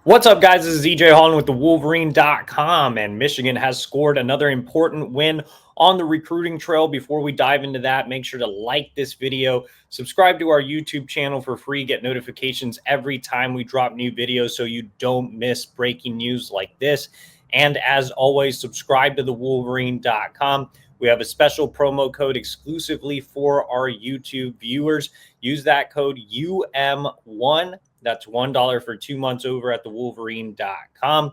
What's up, guys? This is EJ Holland with the Wolverine.com, and Michigan has scored another important win on the recruiting trail. Before we dive into that, make sure to like this video, subscribe to our YouTube channel for free, get notifications every time we drop new videos so you don't miss breaking news like this. And as always, subscribe to the Wolverine.com. We have a special promo code exclusively for our YouTube viewers. Use that code UM1. That's $1 for 2 months over at thewolverine.com.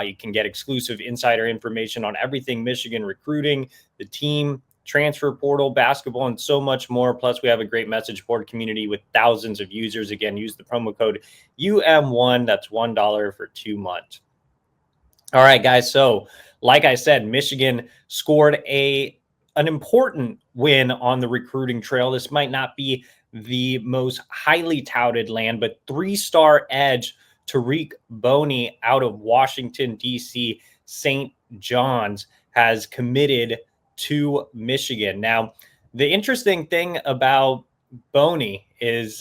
You can get exclusive insider information on everything Michigan recruiting, the team, transfer portal, basketball, and so much more. Plus, we have a great message board community with thousands of users. Again, use the promo code UM1. That's $1 for 2 months. All right, guys. So, like I said, Michigan scored an important win on the recruiting trail. This might not be the most highly touted land, but three-star edge Tariq Boney out of Washington, D.C., St. John's has committed to Michigan. Now, the interesting thing about Boney is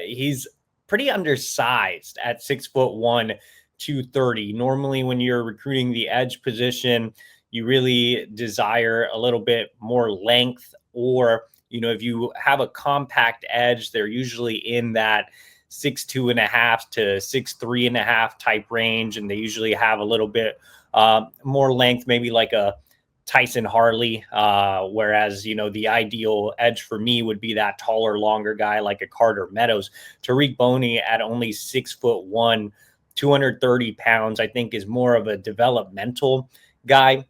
he's pretty undersized at 6'1", 230. Normally, when you're recruiting the edge position, you really desire a little bit more length, or if you have a compact edge, they're usually in that 6'2.5" to 6'3.5" type range, and they usually have a little bit more length, maybe like a Tyson Harley, whereas the ideal edge for me would be that taller, longer guy like a Carter Meadows. Tariq Boney at only 6'1", 230 pounds, I think is more of a developmental guy.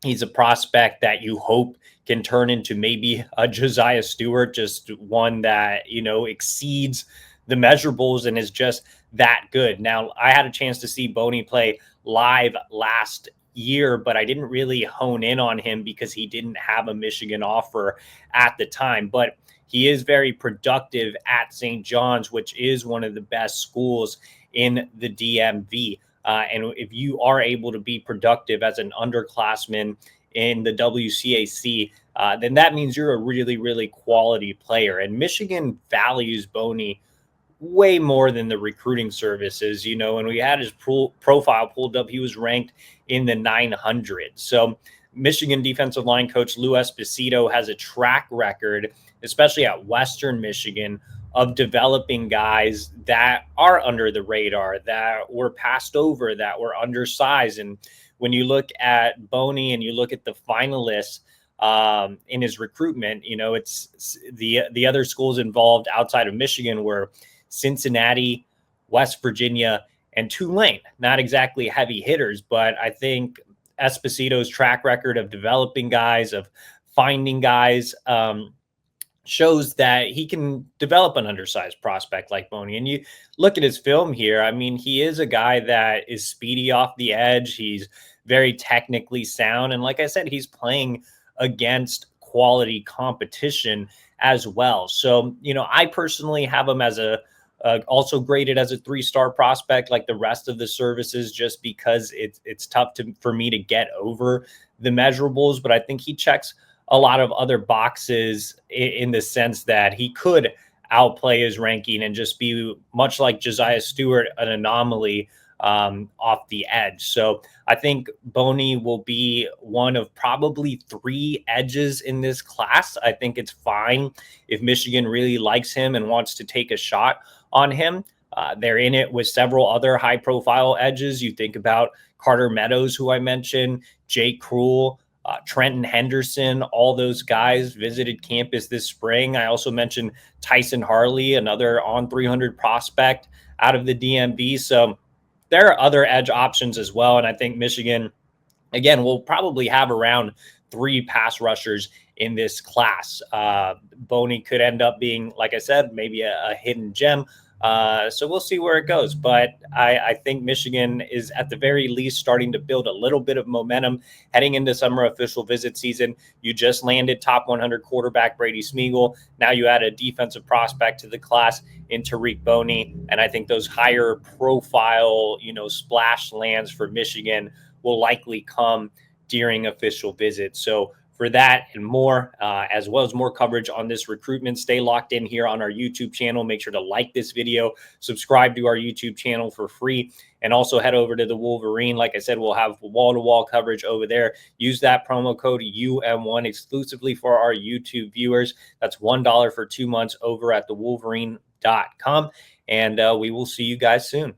He's a prospect that you hope can turn into maybe a Josiah Stewart, just one that, exceeds the measurables and is just that good. Now, I had a chance to see Boney play live last year, but I didn't really hone in on him because he didn't have a Michigan offer at the time. But he is very productive at St. John's, which is one of the best schools in the DMV. And if you are able to be productive as an underclassman in the WCAC, then that means you're a really, really quality player. And Michigan values Boney way more than the recruiting services. When we had his profile pulled up, he was ranked in the 900s. So Michigan defensive line coach Lou Esposito has a track record, especially at Western Michigan, of developing guys that are under the radar, that were passed over, that were undersized. And when you look at Boney and you look at the finalists in his recruitment, it's the other schools involved outside of Michigan were Cincinnati, West Virginia, and Tulane. Not exactly heavy hitters, but I think Esposito's track record of developing guys, of finding guys, shows that he can develop an undersized prospect like Boney. And you look at his film here, I mean, he is a guy that is speedy off the edge. He's very technically sound. And like I said, he's playing against quality competition as well. So, I personally have him as also graded as a 3-star prospect like the rest of the services, just because it's tough for me to get over the measurables. But I think he checks a lot of other boxes in the sense that he could outplay his ranking and just be much like Josiah Stewart, an anomaly off the edge. So I think Boney will be one of probably 3 edges in this class. I think it's fine if Michigan really likes him and wants to take a shot on him. They're in it with several other high-profile edges. You think about Carter Meadows, who I mentioned, Jake Krull, Trenton Henderson, all those guys visited campus this spring. I also mentioned Tyson Harley, another on 300 prospect out of the DMV. So there are other edge options as well. And I think Michigan, again, will probably have around 3 pass rushers in this class. Boney could end up being, like I said, maybe a hidden gem. So we'll see where it goes. But I think Michigan is at the very least starting to build a little bit of momentum heading into summer official visit season. You just landed top 100 quarterback Brady Smeagol. Now you add a defensive prospect to the class in Tariq Boney. And I think those higher profile, splash lands for Michigan will likely come during official visits. So for that and more, as well as more coverage on this recruitment. Stay locked in here on our YouTube channel. Make sure to like this video, subscribe to our YouTube channel for free, and also head over to the Wolverine. Like I said, we'll have wall-to-wall coverage over there. Use that promo code UM1 exclusively for our YouTube viewers. That's $1 for 2 months over at thewolverine.com. And we will see you guys soon.